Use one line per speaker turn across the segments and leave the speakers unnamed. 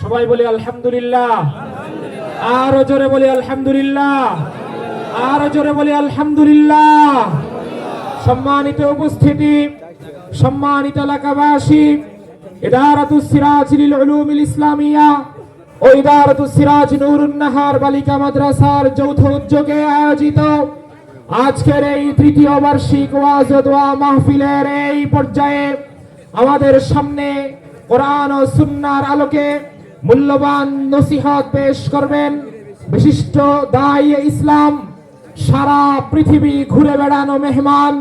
সবাই বলি আলহামদুলিল্লাহ। আরো জোরে বলি আলহামদুলিল্লাহ। আরো জোরে বলি আলহামদুলিল্লাহ। সম্মানিত উপস্থিতি, সম্মানিত এলাকাবাসী, ইদারাতুস সিরাজ লিল উলুমিল ইসলামিয়া ও ইদারাতুস সিরাজ নূরুন নাহার বালিকা মাদ্রাসার যৌথ উদ্যোগে আয়োজিত আজকের এই তৃতীয় বার্ষিক ওয়াজ ও দোয়া মাহফিলের এই পর্যায়ে আমাদের সামনে কোরআন ও সুন্নাহর আলোকে মূল্যবান নসিহত পেশ করবেন বিশিষ্ট দাঈয়ে ইসলাম, সারা পৃথিবী ঘুরে বেড়ানো মেহমান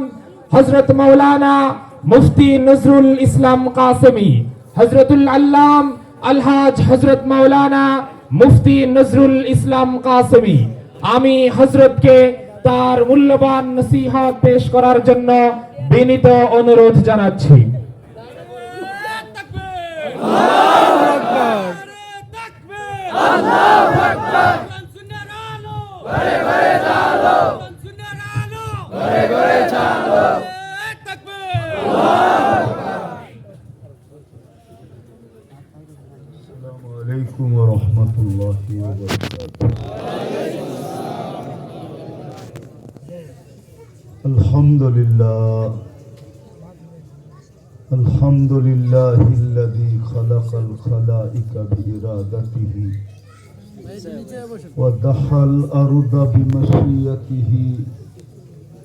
হযরত মাওলানা মুফতি নজরুল ইসলাম কাসেমি, হযরতুল আল্লাম আলহাজ হযরত মাওলানা মুফতি নজরুল ইসলাম কাসেমি। আমি হযরতকে তার মূল্যবান নসিহত পেশ করার জন্য বিনীত অনুরোধ জানাচ্ছি।
عليكم ورحمة الله وبركاته. الحمد لله الحمد لله الذي خلق الخلائق بإرادته ودحى الأرض بمشيئته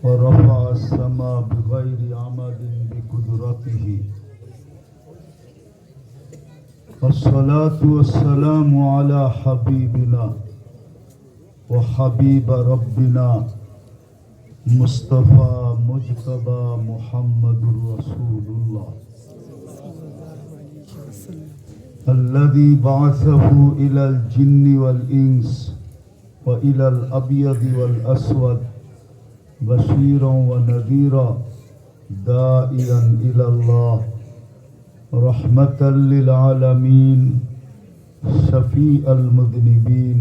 ورفع السماء بغير عمد بقدرته والصلاة والسلام على حبيبنا وحبيب ربنا مصطفى مجتبى محمد رسول الله الذي بعثه إلى الجن والإنس وإلى الأبيض والأسود بشيرا ونذيرا داعيا إلى الله رحمة للعالمين شفيع المذنبين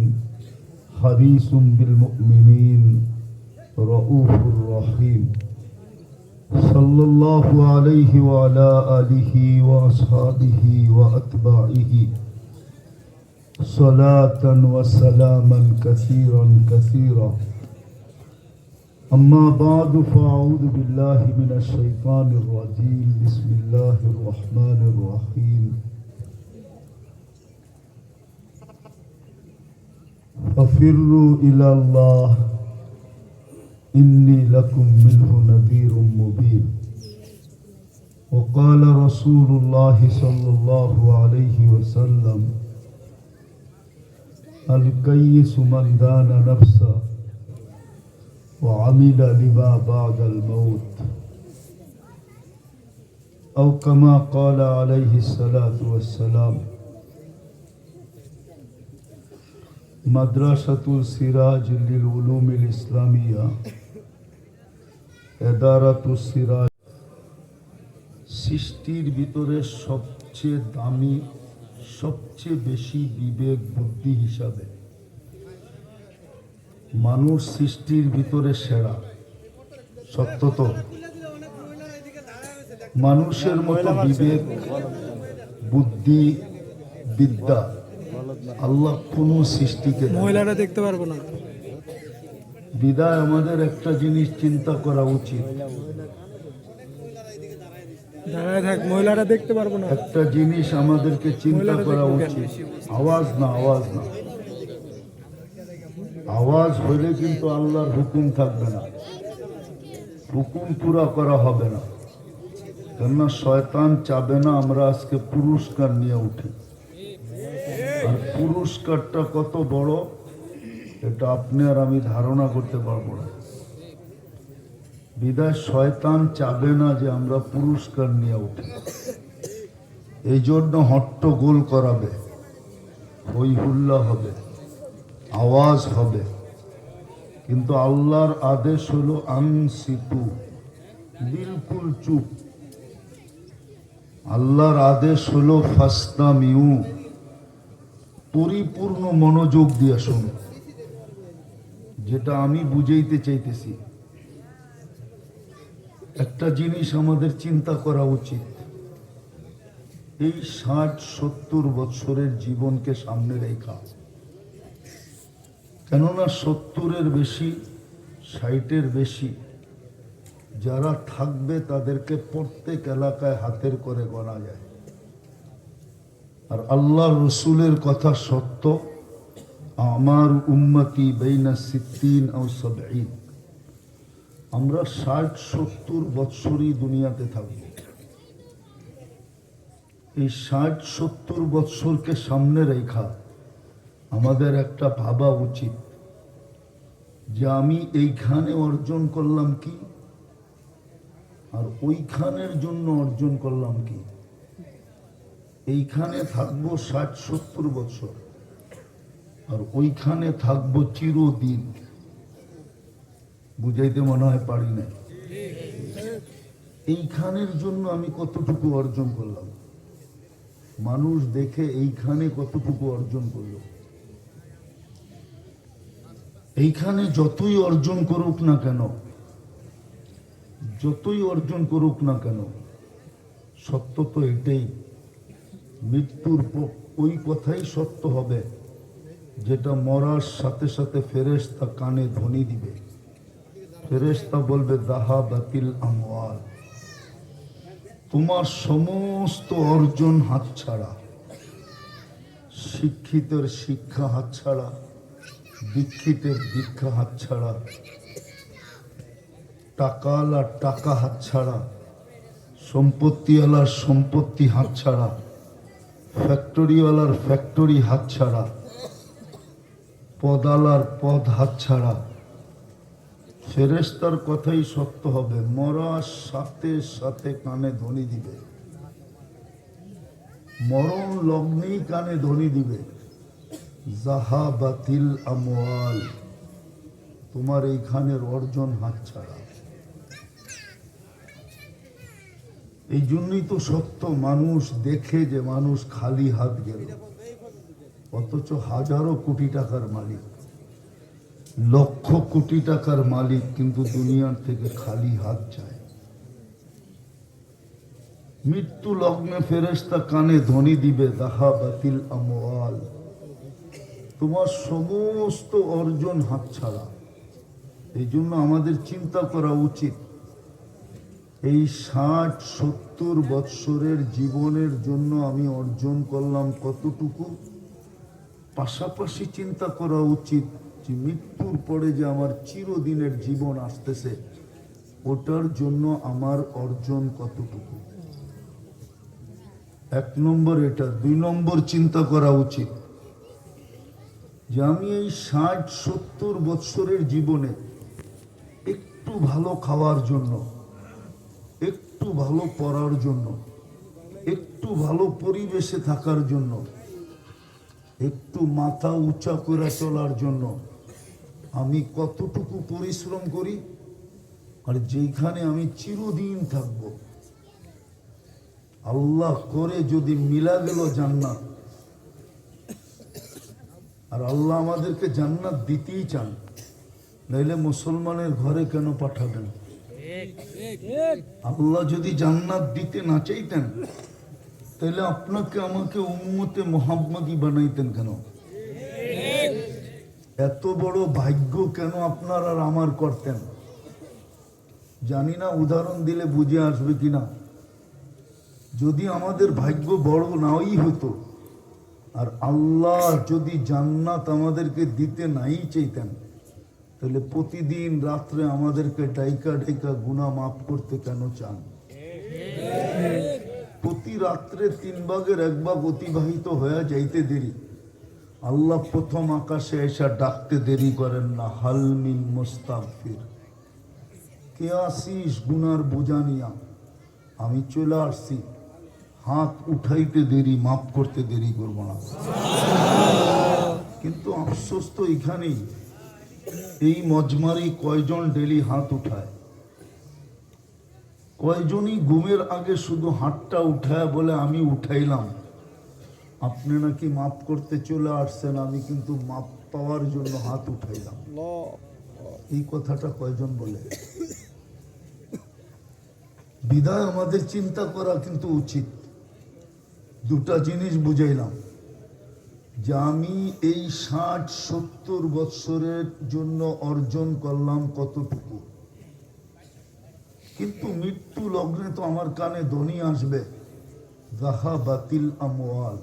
حريص بالمؤمنين رؤوف رحيم صلى الله عليه وعلى آله وأصحابه وأتباعه صلاة وسلاما كثيرا كثيرا أما بعد فأعوذ بالله من الشيطان الرجيم بسم الله الرحمن الرحيم ففروا إلى الله إني لكم منه نذير مبين وقال رسول الله صلى الله عليه وسلم الكيس من دان نفسه وعمل لما بعد الموت أو كما قال عليه الصلاة والسلام মাদ্রাসাতুল সিরাজ লিল উলুমিল ইসলামিয়া ইদারাতুস সিরাজ সৃষ্টির ভিতরে সবচেয়ে দামি, সবচেয়ে বেশি বিবেক বুদ্ধি হিসাবে মানুষ সৃষ্টির ভিতরে সেরা। সত্য তো? মানুষের মতো বিবেক বুদ্ধি বিদ্যা আল্লাহ কোন সৃষ্টিকে
মহিলারা দেখতে পারবো না।
বিদায় আমাদের একটা জিনিস চিন্তা করা উচিত,
দাঁড়ায় থাক, মহিলারা দেখতে পারবো না।
একটা জিনিস আমাদেরকে চিন্তা করা উচিত, আওয়াজ না, আওয়াজ না। আওয়াজ হলে কিন্তু আল্লাহর হুকুম থাকবে না, হুকুম পুরা করা হবে না। কেননা শয়তান চাবে না আমরা আজকে পুরস্কার নিয়ে উঠি। আর পুরস্কারটা কত বড় এটা আপনি আর আমি ধারণা করতে পারবো না। বিদায় শয়তান চাবে না যে আমরা পুরস্কার নিয়ে উঠি, এই জন্য হট্টগোল করাবে, হই হুল্লা হবে, আওয়াজ হবে। কিন্তু আল্লাহর আদেশ হলো আনসিতু, বিলকুল চুপ। আল্লাহর আদেশ হলো ফাসতামিউ, পরিপূর্ণ মনোযোগ দিয়ে শোনো। যেটা আমি বুঝাইতে চাইতেছি, একটা জিনিস আমাদের চিন্তা করা উচিত। এই 60-70 বছরের জীবনকে সামনে রেখা, কেননা 70-এর বেশি 60-এর বেশি যারা থাকবে তাদেরকে প্রত্যেক এলাকায় হাতের করে গোনা যায়। আর আল্লাহ রসুলের কথা সত্য, আমার উম্মতি বেইনা 60 ও 70, আমরা 60-70 বৎসরই দুনিয়াতে থাকব। এই 60-70 বৎসরকে সামনে রেখা আমাদের একটা ভাবা উচিত যে আমি এইখানে অর্জন করলাম কি আর ওইখানের জন্য অর্জন করলাম কি। এইখানে থাকবো 60-70 বছর আর ওইখানে থাকবো চিরদিন। বুঝাইতে মনে হয় পারি না। এইখানের জন্য আমি কতটুকু অর্জন করলাম, মানুষ দেখে এইখানে কতটুকু অর্জন করলো। এইখানে যতই অর্জন করুক না কেন, যতই অর্জন করুক না কেন, সত্য তো এটাই, মৃত্যুর ওই কথাই সত্য হবে যেটা মরার সাথে সাথে ফেরেশতা কানে ধ্বনি দিবে। ফেরেশতা বলবে দাহা বাতিল আমওয়াল, তোমার সমস্ত অর্জন হাতছাড়া। শিক্ষিতের শিক্ষা হাতছাড়া, দীক্ষিতের দীক্ষা হাতছাড়া, টাকাওয়ালার টাকা হাতছাড়া, সম্পত্তিওয়ালার সম্পত্তি হাতছাড়া, ফ্যাক্টরিওয়ালার ফ্যাক্টরি হাতছাড়া, পদালার পদ হাতছাড়া। ফেরেশতার কথাই সত্য হবে, মরার সাথে সাথে কানে ধ্বনি দিবে, মরণ লগ্নেই কানে ধ্বনি দিবে, জাহাবাতিল আমওয়াল, তোমার এইখানের অর্জন হাতছাড়া। এই জন্যই তো সত্য, মানুষ দেখে যে মানুষ খালি হাত গেল, অথচ হাজারো কোটি টাকার মালিক, লক্ষ কোটি টাকার মালিক, কিন্তু দুনিয়ার থেকে খালি হাত চায়। মৃত্যু লগ্নে ফেরেশতা কানে ধ্বনি দিবে দাহাবাতিল আমওয়াল, তোমার সমস্ত অর্জন হাতছাড়া। এই জন্য আমাদের চিন্তা করা উচিত, এই 60-70 বৎসরের জীবনের জন্য আমি অর্জন করলাম কতটুকু। পাশাপাশি চিন্তা করা উচিত যে মৃত্যুর পরে যে আমার চিরদিনের জীবন আসতেছে, ওটার জন্য আমার অর্জন কতটুকু। 1 নম্বর এটা। 2 নম্বর চিন্তা করা উচিত যে আমি এই 60-70 বৎসরের জীবনে একটু ভালো খাওয়ার জন্য, একটু ভালো পড়ার জন্য, একটু ভালো পরিবেশে থাকার জন্য, একটু মাথা উঁচা করে চলার জন্য আমি কতটুকু পরিশ্রম করি। আর যেখানে আমি চিরদিন থাকব, আল্লাহ করে যদি মিলা গেল জান্নাত, আর আল্লাহ আমাদেরকে জান্নাত দিতেই চান, নাইলে মুসলমানের ঘরে কেন পাঠাবেন? আল্লাহ যদি জান্নাত দিতে না চাইতেন তাহলে আপনাকে আমাকে উম্মতে মুহাম্মাদি বানাইতেন কেন? এত বড় ভাগ্য কেন আপনার আর আমার করতেন? জানি না উদাহরণ দিলে বুঝে আসবে কিনা। যদি আমাদের ভাগ্য বড় নাই হতো, আর আল্লাহ যদি জান্নাত আমাদেরকে দিতে নাই চাইতেন, তাহলে প্রতিদিন রাত্রে আমাদেরকে ডাইকা ডাইকা গুনাহ মাফ করতে কেন চান? প্রতি রাত্রে 3 ভাগের 1 ভাগ অতিবাহিত হয়ে যাইতে দেরি, আল্লাহ প্রথম আকাশে এসে ডাকতে দেরি করেন না, হাল মিন মুস্তাগফির, কে আসিস গুনার বোঝা নিয়া? আমি চলে আসছি, হাত উঠাইতে দেরি, মাফ করতে দেরি করব না। কিন্তু আফসোস তো এখানেই, এই মজমারি কয়জন ডেলি হাত উঠায়? কয়জনই ঘুমের আগে শুধু হাতটা উঠায় বলে আমি উঠাইলাম, আপনি নাকি মাফ করতে চলে আসছেন, আমি কিন্তু মাফ পাওয়ার জন্য হাত উঠাইলাম। এই কথাটা কয়জন বলে? বিদায় আমাদের চিন্তা করা কিন্তু উচিত দুটা জিনিস বুঝাইলাম যে আমি এই 60-70 বৎসরের জন্য অর্জন করলাম কতটুকু, কিন্তু মৃত্যু লগ্নে তো আমার কানে ধ্বনি আসবে যাহাবাতিল আমওয়াল,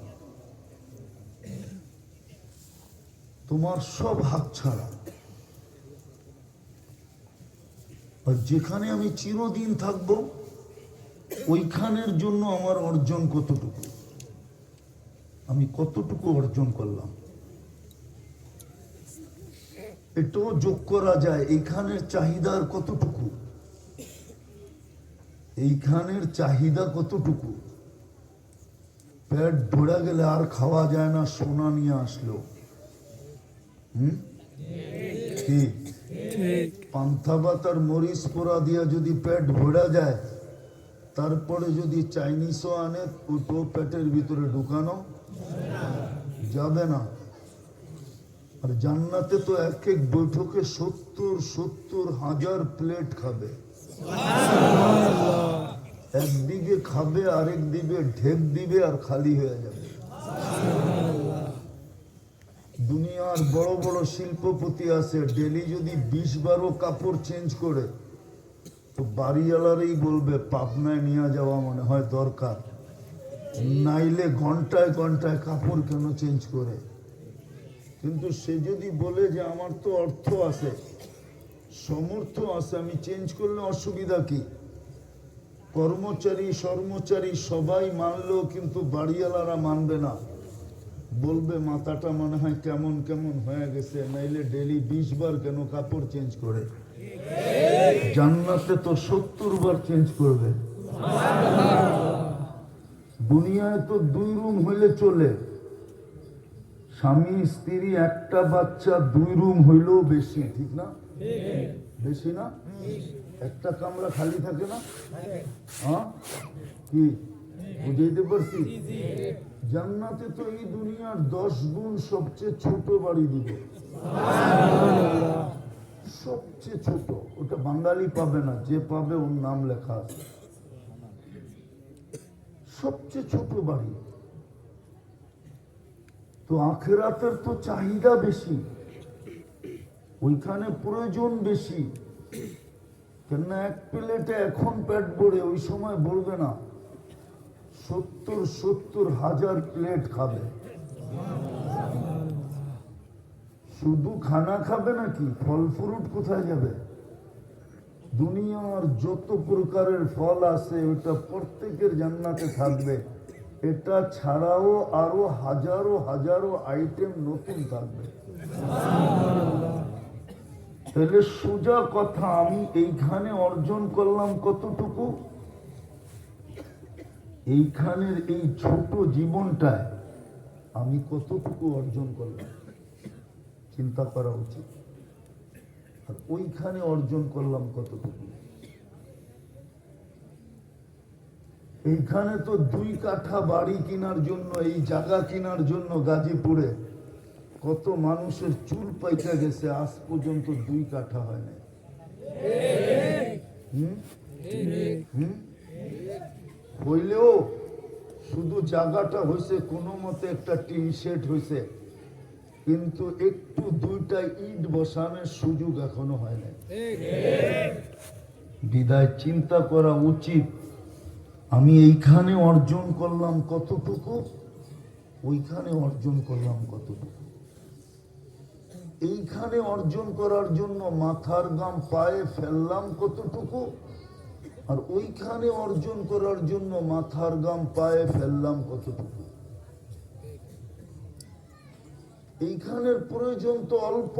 তোমার সব হাতছাড়া। আর যেখানে আমি চিরদিন থাকব ওইখানের জন্য আমার অর্জন কতটুকু, আমি কতটুকু অর্জন করলাম, এটাও যোগ করা যায়। এইখানের চাহিদার কতটুকু, এইখানের চাহিদা কতটুকু। পেট ভরে গেলে আর খাওয়া যায় না, সোনা নিয়ে আসলো। কি
ঠিক।
পান্থা ভাত আর মরিচ পোড়া দিয়া যদি পেট ভরা যায়, তারপরে যদি চাইনিজও আনে ওটাও পেটের ভিতরে ঢুকানো যাবে না। আর জান্নাতে তো এক এক বৈঠকে 70,000 প্লেট খাবে, একদিকে খাবে আরেক দিকে ঢেক দিবে আর খালি হয়ে যাবে। দুনিয়ার বড় বড় শিল্পপতি আছে, ডেলি যদি 20-12 কাপড় চেঞ্জ করে তো বাড়িওয়ালারই বলবে পাবনায় নিয়ে যাওয়া মনে হয় দরকার, নাইলে ঘন্টায় ঘন্টায় কাপড় কেন চেঞ্জ করে। কিন্তু সে যদি বলে যে আমার তো অর্থ আছে, সমর্থ আছে, আমি চেঞ্জ করলে অসুবিধা কি, কর্মচারী সবাই মানলেও কিন্তু বাড়িওয়ালারা মানবে না, বলবে মাথাটা মনে হয় কেমন কেমন হয়ে গেছে, নাইলে ডেলি 20 বার কেন কাপড় চেঞ্জ করে। জান্নাতে তো 70 বার চেঞ্জ করবে। দুনিয়ায় তো 2 রুম হইলে চলে, স্বামী স্ত্রী একটা বাচ্চা 2 রুম হইলেও বেশি, ঠিক না? বেশি না? একটা কামরা খালি থাকে না? হ্যাঁ, কি বুঝাইতে পারছি? জান্নাতে তো এই দুনিয়ার 10 গুণ সবচেয়ে ছোট বাড়ি দিবে, সবচেয়ে ছোট। ওটা বাঙালি পাবে না, যে পাবে ওর নাম লেখা আছে। সবচেয়ে ছোট বাড়ি। তো আখিরাতের তো চাহিদা বেশি, ওইখানে প্রয়োজন বেশি। কেননা এক প্লেটে এখন পেট ভরে, ওই সময় বলবে না, 70,000 প্লেট খাবে। শুধু খানা খাবে নাকি, ফল ফ্রুট কোথায় যাবে? দুনিয়ার যত প্রকারের ফল আছে ওটা প্রত্যেকের জান্নাতে থাকবে। এটা ছাড়াও আরো হাজারো হাজারো আইটেম নতুন থাকবে। তাহলে সোজা কথা, আমি এইখানে অর্জন করলাম কতটুকু, এইখানের এই ছোট জীবনটায় আমি কতটুকু অর্জন করলাম চিন্তা করা উচিত। আর ওইখানে অর্জন করলাম কতটুকু। এইখানে তো 2 কাঠা বাড়ি কেনার জন্য, এই জায়গা কেনার জন্য গাজীপুরে কত মানুষের চুল পাইকা গেছে, আজ পর্যন্ত 2 কাঠা হয় না। হইলেও শুধু জায়গাটা হয়েছে, কোনো মতে একটা টিন শেড হয়েছে, কিন্তু একটু 2টা ইট বসানোর সুযোগ এখনো হয় না। বিদায় চিন্তা করা উচিত, আমি এইখানে অর্জন করলাম কতটুকু, ওইখানে অর্জন করলাম কতটুকু। এইখানে অর্জন করার জন্য মাথার ঘাম পায়ে ফেললাম কতটুকু, আর ওইখানে অর্জন করার জন্য মাথার ঘাম পায়ে ফেললাম কতটুকু। এইখানের প্রয়োজন তো অল্প,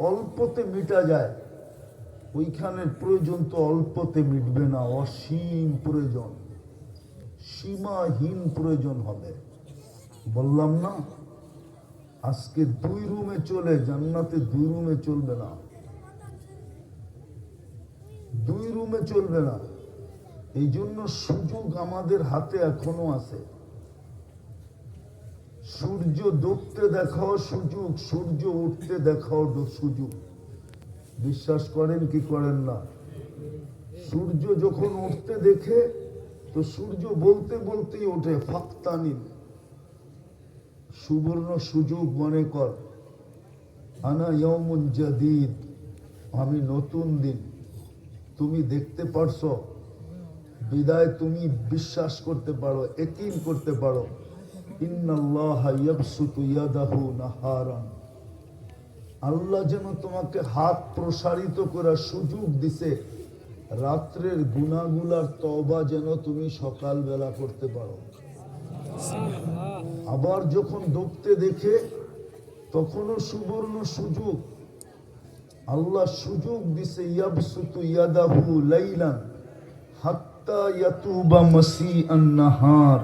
অল্পতে মিটা যায়, ওইখানের প্রয়োজন তো অল্পতে মিটবে না, অসীম প্রয়োজন, সীমাহীন প্রয়োজন হবে। বললাম না আজকে 2 রুমে চলে, জান্নাতে 2 রুমে চলবে না, 2 রুমে চলবে না। এই জন্য সুযোগ আমাদের হাতে এখনো আছে। সূর্য ডুবতে দেখাও সুযোগ, সূর্য উঠতে দেখাও সুযোগ। বিশ্বাস করেন কি করেন না? সূর্য যখন উঠতে দেখে তো সূর্য বলতে বলতেই ওঠে ফাক্তানিন, সুবর্ণ সুযোগ মনে কর, আনা ইয়াউমুন জাদীদ, আমি নতুন দিন। তুমি দেখতে পারছো, বিদায় তুমি বিশ্বাস করতে পারো, ইয়াকিন করতে পারো, ইন্নাল্লাহা ইয়াবসুতু ইয়াদাহু নাহারান, আল্লাহ যেন তোমাকে হাত প্রসারিত করার সুযোগ দিছে, রাত্রের গুনাহগুলার তওবা যেন তুমি সকালবেলা করতে পারো। আবার যখন ডুবতে দেখে তখনও সুবর্ণ সুযোগ, আল্লাহ সুযোগ দিছে, ইয়াবসুতু ইয়াদাহু লাইলান হাত্তা ইয়াতুবা মাসিআন নাহার,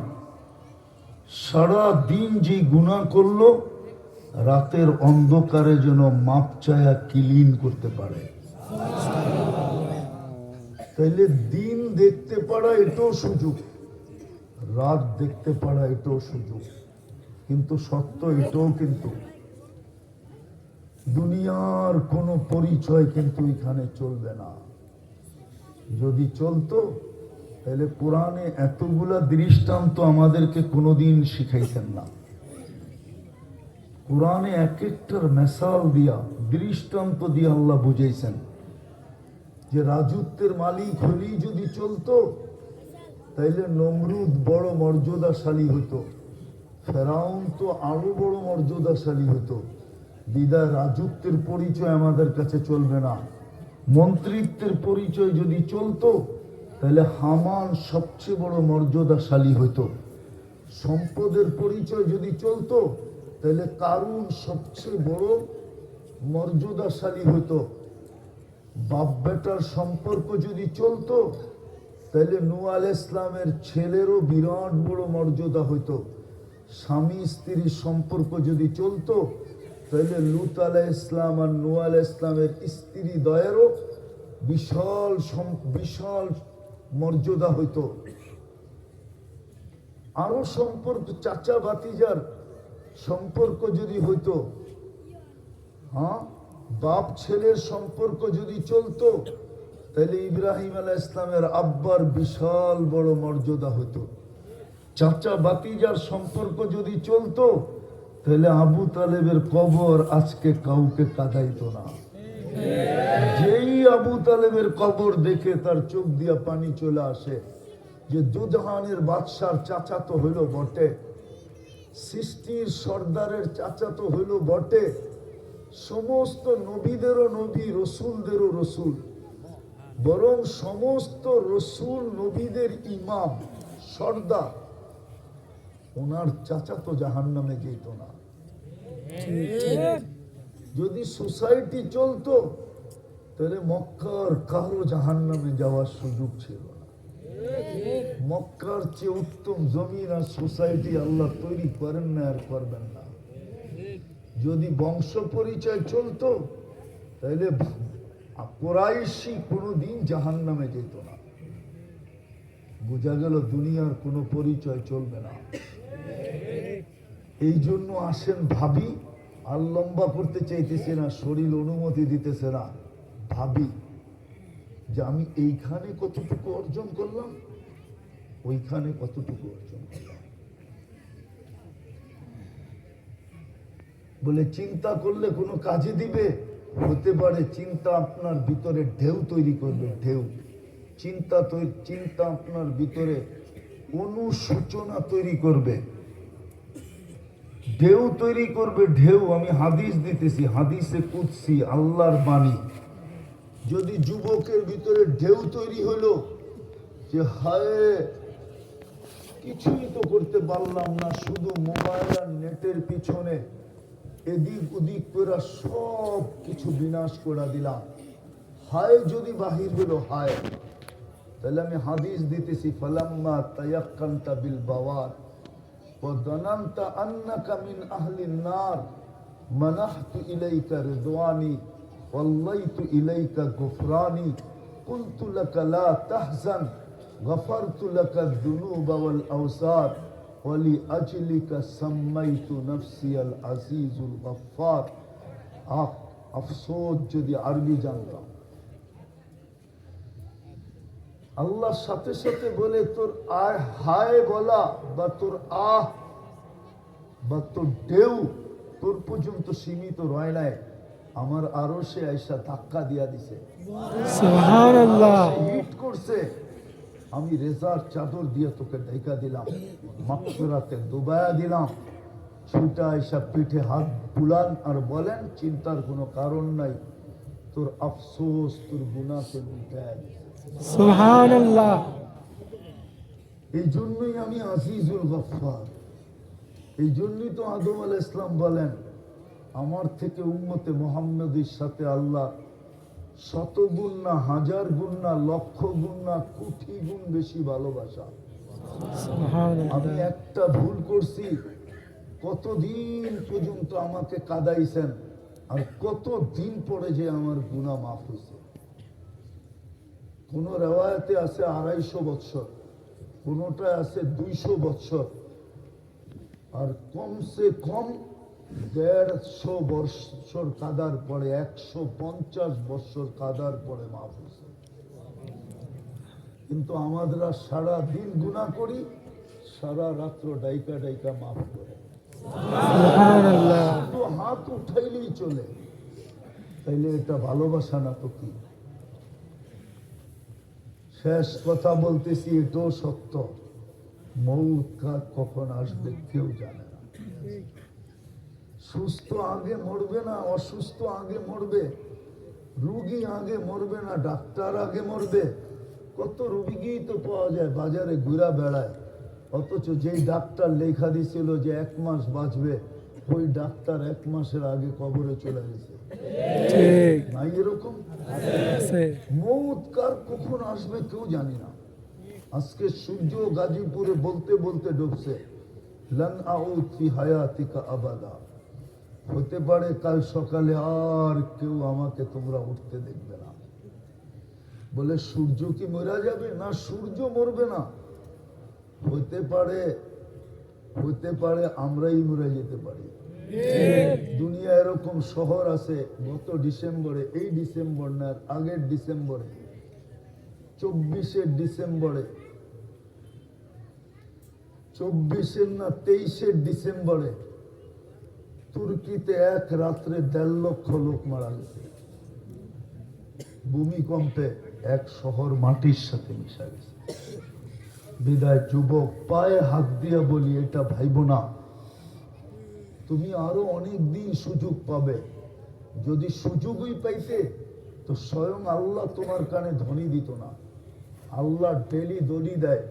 সারা দিন যে গুনাহ করলো রাতের অন্ধকারে যেন মাপ চায়া ক্লিন করতে পারে। তাইলে দিন দেখতে পারা এটাও সুযোগ, রাত দেখতে পারা এটাও সুযোগ, কিন্তু সত্য এটাও কিন্তু দুনিয়ার কোনো পরিচয় কিন্তু এখানে চলবে না। যদি চলতো তাহলে কোরআনে এতগুলা দৃষ্টান্ত আমাদেরকে কোনোদিন শিখাইতেন না। কোরআনে এক একটার মেসাল দিয়া, দৃষ্টান্ত দিয়ে আল্লাহ বুঝাইছেন যে রাজত্বের মালিক হলেই যদি চলতো তাইলে নমরুদ বড় মর্যাদাশালী হতো, ফেরাউন তো আরো বড় মর্যাদাশালী হতো। বিদায় রাজত্বের পরিচয় আমাদের কাছে চলবে না। মন্ত্রিত্বের পরিচয় যদি চলতো তাহলে হামান সবচেয়ে বড় মর্যাদাশালী হতো। সম্পদের পরিচয় যদি চলতো তাহলে কারুন সবচেয়ে বড় মর্যাদাশালী হতো। বাপ বেটার সম্পর্ক যদি চলতো তাহলে নূহ আলাইহিস ইসলামের ছেলেরও বিরাট বড় মর্যাদা হইতো। স্বামী স্ত্রীর সম্পর্ক যদি চলতো তাহলে লূত আলাইহিস ইসলাম আর নূহ আলাইহিস ইসলামের স্ত্রী দ্বয়েরও বিশাল মর্যাদা হইতো। আরো সম্পর্ক, চাচা ভাতিজার সম্পর্ক যদি হইতো, হ্যাঁ, বাপ ছেলের সম্পর্ক যদি চলতো তাহলে ইব্রাহিম আলাইহিস ইসলামের আব্বার বিশাল বড় মর্যাদা হতো। চাচা ভাতিজার সম্পর্ক যদি চলতো তাহলে আবু তালেবের কবর আজকে কাউকে কাঁদাইতো না। যেই আবু তালেবের কবর দেখে তার চোখ দিয়া পানি চলে আসে যে দুজাহানের বাদশার চাচা তো হইল বটে, সৃষ্টির সর্দারের চাচা তো হইল বটে, সমস্ত নবীদেরও নবী, রসুলদেরও রসুল, বরং সমস্ত রসুল নবীদের ইমাম সর্দার, ওনার চাচা তো জাহান্নামে যেত না। যদি সোসাইটি চলতো তাহলে মক্কার কারো জাহান্নামে যাওয়ার সুযোগ ছিল না। মক্কার চেয়ে উত্তম জমিন আর সোসাইটি আল্লাহ তৈরি করেন না আর করবেন না। যদি বংশ পরিচয় চলতো তাহলে কুরাইশি কোনোদিন জাহান্নামে যেত না। বোঝা গেল দুনিয়ার কোনো পরিচয় চলবে না। এই জন্য আসেন ভাবি, আর লম্বা করতে চাইতেছে না, শরীর অনুমতি দিতেছে না, ভাবি যে আমি এইখানে কতটুকু অর্জন করলাম, ওইখানে কতটুকু অর্জন করলাম। বলে চিন্তা করলে কোনো কাজে দিবে? হতে পারে চিন্তা আপনার ভিতরে ঢেউ তৈরি করবে, ঢেউ। চিন্তা আপনার ভিতরে অনুশোচনা তৈরি করবে, ঢেউ তৈরি করবে, ঢেউ। আমি হাদিস দিতেছি, হাদিসে কুদসি, আল্লাহর বাণী। যদি যুবকের ভিতরে ঢেউ তৈরি হলো যে হায় কিছুই তো করতে পারলাম না, শুধু মোবাইল আর নেটের পিছনে এদিক ওদিক করে সব কিছু বিনাশ করে দিলাম, হায় যদি বাহির হলো হায়, তাহলে আমি হাদিস দিতেছি, ফালাম্মা তায়াক্কানতা বিল বাওয়ার ওয়া যানানতা আন্নাকা মিন আহলিন নার মানাহতু ইলাইকা রিদওয়ানি ওয়াল্লাইতু ইলাইকা গুফরানি কুলতু লাকা লা তাহজান গফারতু লাকা যুনুবা ওয়াল আওসার ওয়ালি আজলিকা সাম্মাইতু নফসিয়াল আজিজুল গফফার। আফসোস যদি আরবি জানতাম। আল্লাহর সাথে সাথে বলে তোর আয় হায় বলা বা তোর আহ বা তোর ঢেউ তোর পর্যন্ত সীমিত রয় নাই, আমার আরো সে আইসা ধাক্কা দিয়া দিছে,
সুবহানাল্লাহ।
হিট করছে। আমি রেজার চাদর দিয়ে তোকে ঢাকা দিলাম, মাগফিরাতে ডুবায়া দিলাম। ছুটা আইসা পিঠে হাত বুলান আর বলেন চিন্তার কোনো কারণ নাই, তোর আফসোস তোর গুনাহকে মিটায় দিছে।
সুবহানাল্লাহ।
এই জন্যই আমি আজিজুল গফফার। এই জন্যই তো আদম আলাইহিস ইসলাম বলেন আমার থেকে উম্মতে মুহাম্মাদের সাথে আল্লাহ শত গুণ না, হাজার গুণ না, লক্ষ গুণ না, কোটি গুণ বেশি ভালোবাসা। আমি
সুবহানাল্লাহ।
একটা ভুল করছি, কতদিন পর্যন্ত আমাকে কাঁদাইছেন, আর কত দিন পরে যে আমার গুনাহ মাফ হয়েছে। কোন রেওয়ায়তে আছে 250 বছর, কোনটায় আছে 200 বছর, আর কমসে কম 150 বছর কাদার পরে, 150 বছর কাদার পরে মাফ হয়েছে। কিন্তু আমাদেরা সারা দিন গুনাহ করি, সারা রাত্র ডাইকা ডাইকা মাফ করে,
সুবহানাল্লাহ।
তো হাত উঠাইলেই চলে। তাইলে এটা ভালোবাসা না তো কি? শেষ কথা বলতেছি, এটাও সত্য, মৌত কার কখন আসবে কেউ জানে না। সুস্থ আগে মরবে না, অসুস্থ আগে মরবে, রুগী আগে মরবে না, ডাক্তার আগে মরবে। কত রুগী তো পাওয়া যায় বাজারে ঘুরা বেড়ায়, অথচ যেই ডাক্তার লেখা দিছিল যে 1 মাস বাঁচবে, ওই ডাক্তার 1 মাসের আগে কবরে চলে গেছে।
ঠিক
নাই এরকম?
আছে।
মৌত কার কখন আসবে কেউ জানি না। আজকে সূর্য গাজীপুরে বলতে বলতে ডুবছে, লান আউদ ফি হায়াতিকা আবাদা। হতে পারে কাল সকালে আর কেউ আমাকে তোমরা উঠতে দেখবে না। বলে সূর্য কি মরা যাবে? না, সূর্য মরবে না। হতে পারে আমরাই মরে যেতে পারি। দুনিয়া এরকম শহর আছে, গত ডিসেম্বরে, এই ডিসেম্বর না আগের ডিসেম্বরে, 24 ডিসেম্বরে, 24 না 23 ডিসেম্বরে তুর্কিতে এক রাত্রে 1.5 লক্ষ লোক মারা গেছে। ভূমিকম্পে এক শহর মাটির সাথে মিশা গেছে। বিদায় যুবক, পায়ে হাত দিয়া বলি, এটা ভাইব না, তুমি আরো অনেক দিন সুযোগ পাবে। যদি সুযোগই পাইতে তো স্বয়ং আল্লাহ তোমার কানে ধ্বনি দিত না। আল্লাহ ডেলি দলি দেয়,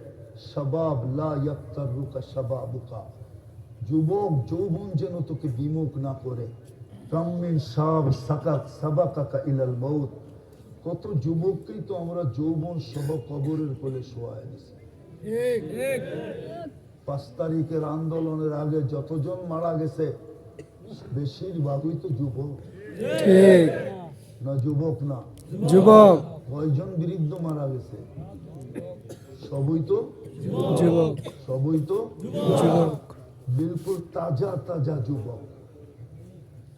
শাবাব লা ইয়াক্তারুকা শাবাবুকা, যুবক যৌবন যেন তোকে বিমুখ না করে। কামিন শাব সাকাক সাবাকাকা ইলাল মউত, কত যুবককেই তো আমরা যৌবন সহ কবরের কোলে শোয়ায় দিছি। 5 তারিখের আন্দোলনের আগে যতজন মারা গেছে বেশিরভাগই তো যুবক।
ঠিক
না যুবক না?
যুবক।
কয়জন বৃদ্ধ মারা গেছে? সবই তো
যুবক।
সবই তো
যুবক।
বিলকুল তাজা তাজা যুবক,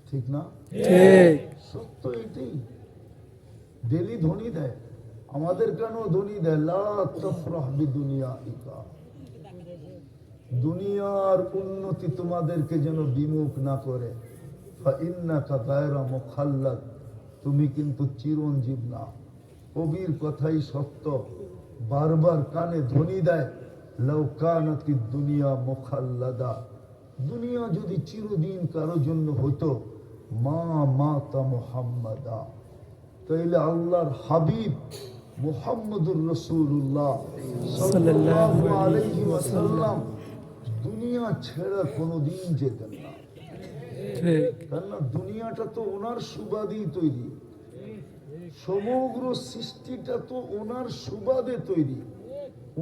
ঠিক না?
ঠিক
সত্য এটাই। ডেলি ধ্বনি দেয়, আমাদের কেন ধ্বনি দেয়, লা তাফরাহ বিদুনিয়াইকা, দুনিয়ার উন্নতি তোমাদেরকে যেন বিমুখ না করে। ফাইন্নাকা গায়রা মুখাল্লাদ, তুমি কিন্তু চিরঞ্জীব না। কবির কথাই সত্য, বারবার কানে ধ্বনি দেয়, লাউ কানাতিদ দুনিয়া মুখাল্লাদা, দুনিয়া যদি চিরদিন কারো জন্য হতো, মা মাতা মুহাম্মাদা, তাইলে আল্লাহর হাবিব মুহাম্মদুর রাসূলুল্লাহ সাল্লাল্লাহু আলাইহি ওয়াসাল্লাম দুনিয়া ছেড়ে কোনোদিন যেতেন না।
ঠিক
কেননা দুনিয়াটা তো ওনার সুবাদেই তৈরি, সমগ্র সৃষ্টিটা তো ওনার সুবাদে তৈরি,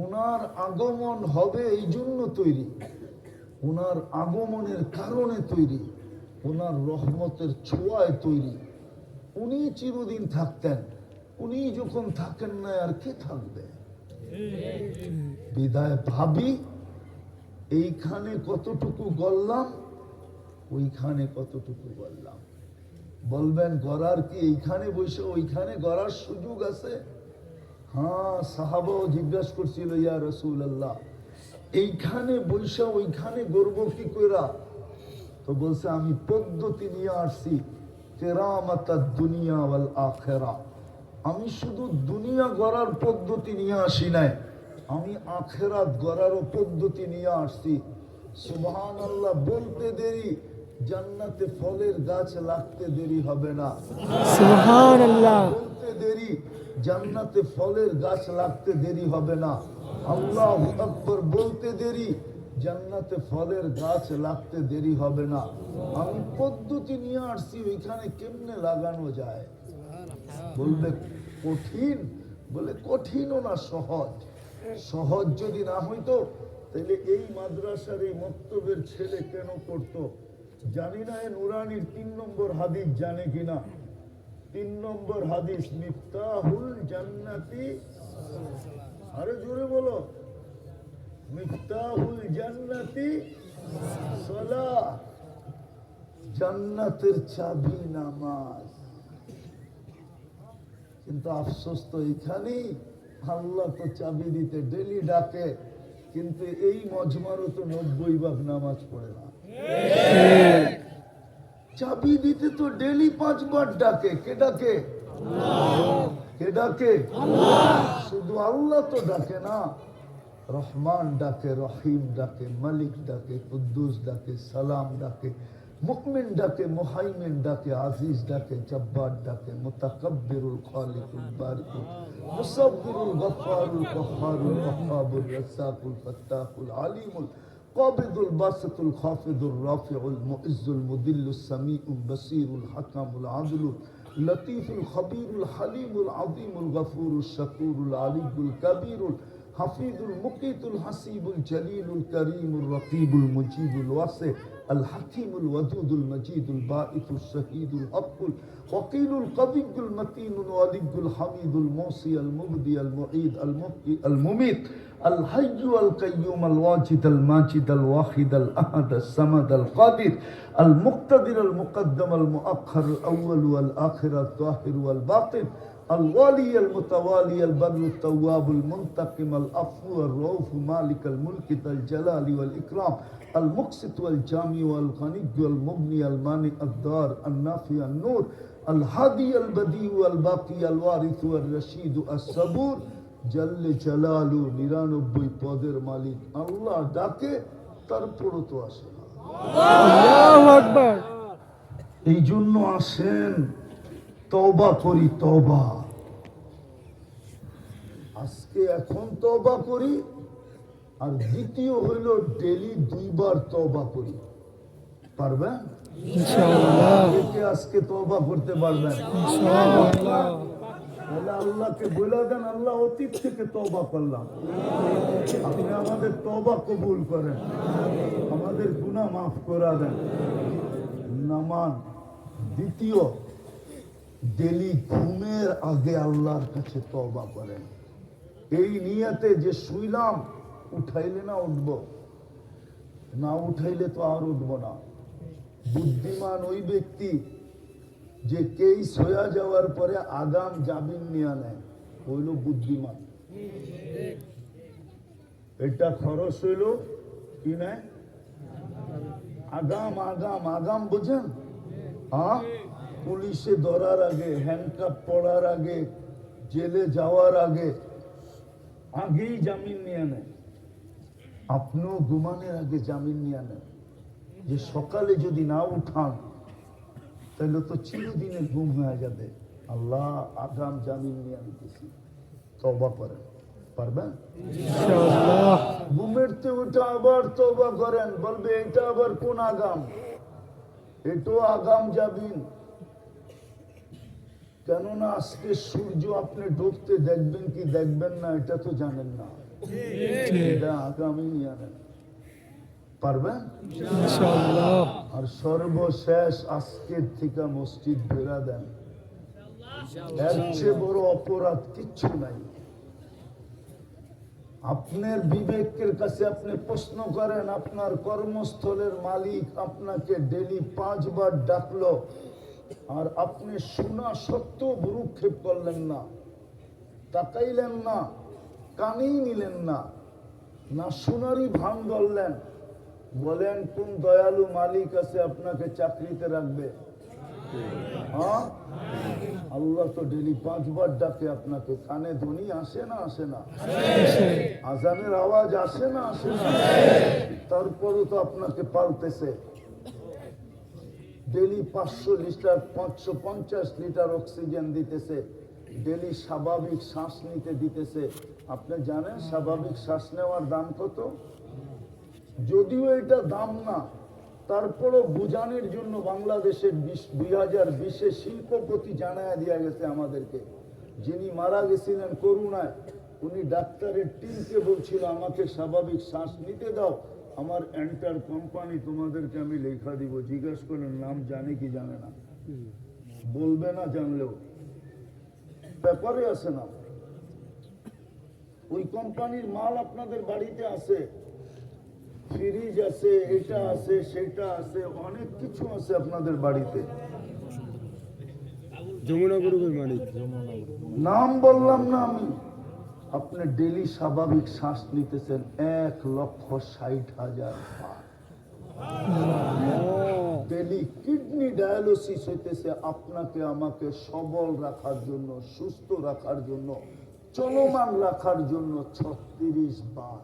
ওনার আগমন হবে এই জন্য তৈরি, ওনার আগমনের কারণে তৈরি, ওনার রহমতের ছোঁয়ায় তৈরি। উনি চিরদিন থাকতেন, উনি যখন থাকেন না আর কে থাকবে? বিদায় ভাবি এইখানে কতটুকু গড়লাম, ওইখানে কতটুকু গড়লাম। বলবেন গড়ার কি এইখানে বসে ওইখানে গড়ার সুযোগ আছে? হ্যাঁ, সাহাবাও জিজ্ঞাসা করছিল, ইয়া রাসূলুল্লাহ, এইখানে বৈশা ওইখানে গড়বো কি কইরা? তো বলছে, আমি পদ্ধতি নিয়ে আসছি, কেরামাতাদ দুনিয়া ওয়াল আখিরা। আমি শুধু দুনিয়া গড়ার পদ্ধতি নিয়ে আসি নাই, আমি আখিরাত গড়ারও পদ্ধতি নিয়ে আসছি। সুবহানাল্লাহ বলতে দেরি, জান্নাতে ফলের গাছ লাগতে দেরি হবে না।
সুবহানাল্লাহ।
বলতে দেরি, জান্নাতে ফলের গাছ লাগতে দেরি হবে না। আল্লাহু আকবার বলতে দেরি, জান্নাতে ফলের গাছ লাগতে দেরি হবে না। আমি পদ্ধতি নিয়ে আসছি, ওইখানে কেমনে লাগানো যায়। বলবে কঠিন, বলে কঠিনও না, সহজ। সহজ যদি না হইতো তাহলে এই মাদ্রাসার এই মক্তবের ছেলে কেন করতো? জানি না এ নুরানির 3 নম্বর হাদিস জানে কিনা। 3 নম্বর হাদিস, মিফতাহুল জান্নাতি, আরে জোরে বলো, মিফতাহুল জান্নাতি সালাহ, জান্নাতের চাবি নামাজ। কিন্তু আফসোস তো এখানেই, আল্লাহ তো চাবি দিতে ডেলি ডাকে, কিন্তু এই মজমারও তো 90 ভাগ নামাজ পড়ে না। চাবি দিতে তো ডেলি 5 বার ডাকে। কে ডাকে? কে ডাকে? শুধু আল্লাহ তো ডাকে না, রহমান ডাকে, রহিম ডাকে, মালিক ডাকে, কুদ্দুস ডাকে, সালাম ডাকে, মুকমিন ডাকে, মুহাইমিন ডাকে, আজিজ ডাকে, জব্বার ডাকে, মুতাকাব্বিরুল খালিকুল বারিকুল মুসাব্বিরুল গফফারুল কহ্হারুল ওয়াহ্হাবুর রাজ্জাকুল ফাত্তাহুল আলিমুল কাবিদুল বাসিতুল খাফিদুর রাফিউল মুইজ্জুল মুদিল্লুস সামিউল বাসীরুল হাকামুল আদলুল লতীফুল খবীরুল হালিমুল আযীমুল গফুরুশ শাকুরুল আলিয়ুল কবীরুল হাফিজুল মুকিতুল হাসিবুল জলিলুল করিমুর রকিবুল মুজিবুল ওয়াসি আল হাকিমুল ওয়াদুদুল মজিদুল বাঈসুস শহীদুল হকুল ওয়াকিলুল কবিয়ুল মতিনুল ওয়ালিয়ুল হামিদুল মুসি আল মুবদি আল মুঈদ আল মুহয়ি আল মুমীত আল হাইয়্যু আল কাইয়্যুম আল ওয়াজিদ আল মাজিদ আল ওয়াহিদ আল আহাদ আল সামাদ আল কাদির আল মুক্তাদির আল মুকদ্দম আল মুআখ্খার আল আউয়াল ওয়াল আখির আল যাহির ওয়াল বাতিন الوالي المتوالي البر التواب المنتقم العفو الرؤوف مالك الملك ذا الجلال والإكرام المقسط والجامع والغني والمغني المانع الدار النافع النور الهادي البديع والباقي الوارث والرشيد الصبور جل جلاله 99 পদের মালিক আল্লাহ ডাকে, তারপরও তো আসে না।
আল্লাহু আকবার।
এই জন্য আসেন, তওবা করি, তওবা। আজকে এখন তওবা করি, আর দ্বিতীয় হইল ডেলি 2 বার তওবা করি। পারবেন
ইনশাআল্লাহ।
কে আজকে তওবা করতে পারবেন?
ইনশাআল্লাহ।
তাহলে আল্লাহকে বলে দেন, আল্লাহ অতীত থেকে তওবা করলাম, আপনি আমাদের তওবা কবুল করেন, আমাদের গুনাহ মাফ করে দেন। নামান দ্বিতীয়, ডেলি ঘুমের আগে আল্লাহর কাছে তওবা করেন। এই নিয়তে যে শুইলাম, উঠাইলে না উঠবো, না উঠাইলে তো আর উঠবো না। বুদ্ধিমান ওই ব্যক্তি যে কেস হয়ে যাওয়ার পরে আগাম জামিন নিয়ে নেয়, হইল বুদ্ধিমান। এটা খরচ হইল কি নেয়? আগাম আগাম আগাম, বুঝেন? হ্যাঁ, পুলিশে ধরার আগে, হ্যান্ডকাপ পড়ার আগে, জেলে যাওয়ার আগে, আগেই জামিন নিয়ে নেয়। আপনিও ঘুমানোর আগে জামিন নিয়ে নেন, যে সকালে যদি না উঠান তাহলে তো চিরদিনের ঘুম হয়ে যাবে। আল্লাহ আগাম জামিন নিয়ে নিতেছি, তওবা করেন। পারবেন?
ইনশাআল্লাহ।
ঘুমের তো ওটা আবার তওবা করেন, বলবে এটা আবার কোন আগাম? এটাও আগাম জামিন। কেননা আজকে সূর্য আপনি ডুবতে দেখবেন কি দেখবেন না এটা তো জানেন না, এটা আগামী নিয়ে নেন। পারবেন?
ইনশাআল্লাহ।
আর সর্বশেষ আজকের থেকে মসজিদ বেরা দেন, এর চেয়ে বড় অপরাধ কিচ্ছু নাই। আপনার বিবেকের কাছে আপনি প্রশ্ন করেন, আপনার কর্মস্থলের মালিক আপনাকে ডেলি 5 বার ডাকলো, আর আপনি শোনা সত্ত্বেও ভ্রুক্ষেপ করলেন না, তাকাইলেন না, কানেই নিলেন না, না শোনারই ভান ধরলেন। বলেন কোন দয়ালু মালিক আছে আপনাকে চাকরিতে রাখবে? হ্যাঁ, আল্লাহ তো ডেলি 5 বার ডাকে আপনাকে। কানে ধ্বনি আসে না আসে না? আজানের আওয়াজ আসে না আসে না? তারপরও তো আপনাকে পালতেছে। ডেলি 500 লিটার 550 লিটার অক্সিজেন দিতেছে, ডেলি স্বাভাবিক শ্বাস নিতে দিতেছে। আপনি জানেন স্বাভাবিক শ্বাস নেওয়ার দাম কত? যদিও এটা দাম না, তারপরও বুঝানোর জন্য বাংলাদেশের 2020-এ শিল্পপতি জানায়া দেওয়া গেছে আমাদেরকে। যিনি মারা গেছিলেন করোনায়, উনি ডাক্তারের টিমকে বলছিল আমাকে স্বাভাবিক শ্বাস নিতে দাও, আমার এন্টার কোম্পানি তোমাদেরকে আমি লেখা দিব। জিজ্ঞাসা করেন নাম জানে কি জানে না? বলবে না, জানলেও পেপারে আছে না। ওই কোম্পানির মাল আপনাদের বাড়িতে আছে, ফ্রিজ আছে, এটা আছে, সেটা আছে, অনেক কিছু আছে আপনাদের বাড়িতে।
যমুনা গ্রুপের মালিক।
নাম বললাম না আমি। আপনি ডেলি স্বাভাবিক শ্বাস নিতেছেন 1,60,000 বার। ডেলি কিডনি ডায়ালিসিস হইতেছে আপনাকে আমাকে সবল রাখার জন্য, সুস্থ রাখার জন্য, চলমান রাখার জন্য 36 বার।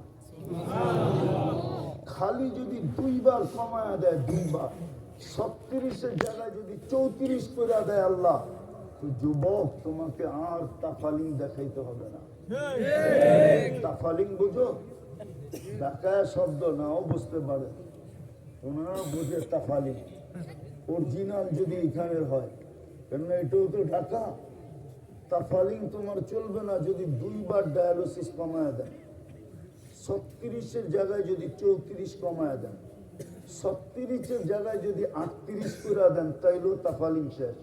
খালি যদি 2 বার কমায়া দেয়, 2 বার 36-এর জায়গায় যদি 34 করে দেয় আল্লাহ, তো যুবক তোমাকে আর তাফালিং দেখাইতে হবে না। তাফালিং বুঝো? ঢাকায় শব্দ নাও বুঝতে পারে, ওনারা বুঝে তাফালিং। অরিজিনাল যদি এখানে হয়, কেননা এটাও তো ঢাকা। তাফালিং তোমার চলবে না যদি 2 বার ডায়ালিসিস কমায়া দেন। 36-এর জায়গায় যদি 34 কমায়া দেন, 36-এর জায়গায় যদি 38 করে দেন, তাইলেও তাফালিং শেষ।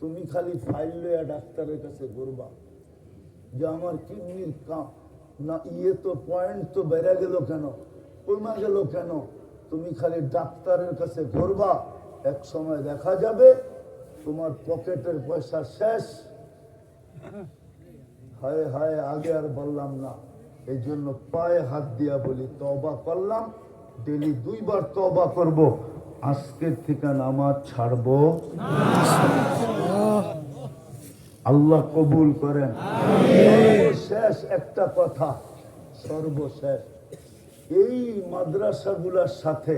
তুমি খালি ফাইল লইয়া ডাক্তারের কাছে ঘুরবা যে আমার কিডনির না ইয়ে তো পয়েন্ট তো বেড়ে গেল কেন, কমে গেল কেন? তুমি খালি ডাক্তারের কাছে ঘুরবা, এক সময় দেখা যাবে তোমার পকেটের পয়সা শেষ। হায় হায়, আগে আর বললাম না, এই জন্য পায়ে হাত দিয়া বলি তওবা করলাম, ডেলি 2 বার তওবা করব, আজকের থেকে নামাজ ছাড়বো। আল্লাহ কবুল করেন। সর্বশেষ একটা কথা, সর্বশেষ, এই মাদ্রাসাগুলোর সাথে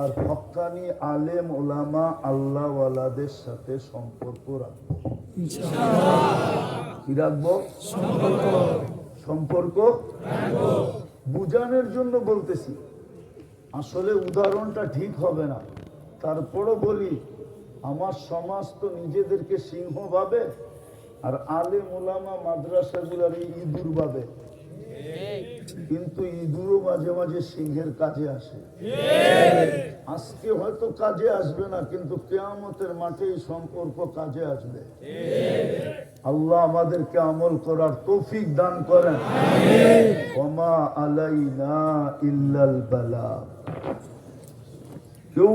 আর হক্কানি আলেম ওলামা আল্লাহওয়ালাদের সাথে সম্পর্ক রাখবো। কি রাখবো? সম্পর্ক বুঝানোর জন্য বলতেছি। আসলে উদাহরণটা ঠিক হবে না, তারপরও বলি, আমার সমাজ তো নিজেদেরকে সিংহ ভাবে, আর আলেম ওলামা মাদ্রাসাগুলার এই ইঁদুর ভাবে। কিন্তু ইঁদুরও মাঝে মাঝে সিংহের কাজে আসে। আজকে হয়তো কাজে আসবে না, কিন্তু কিয়ামতের মাঠে এই সম্পর্ক কাজে আসবে। আল্লাহ আমাদেরকে আমল করার তৌফিক দান করেন। ওমা আলাইনা ইল্লাল বালাগ। কেউ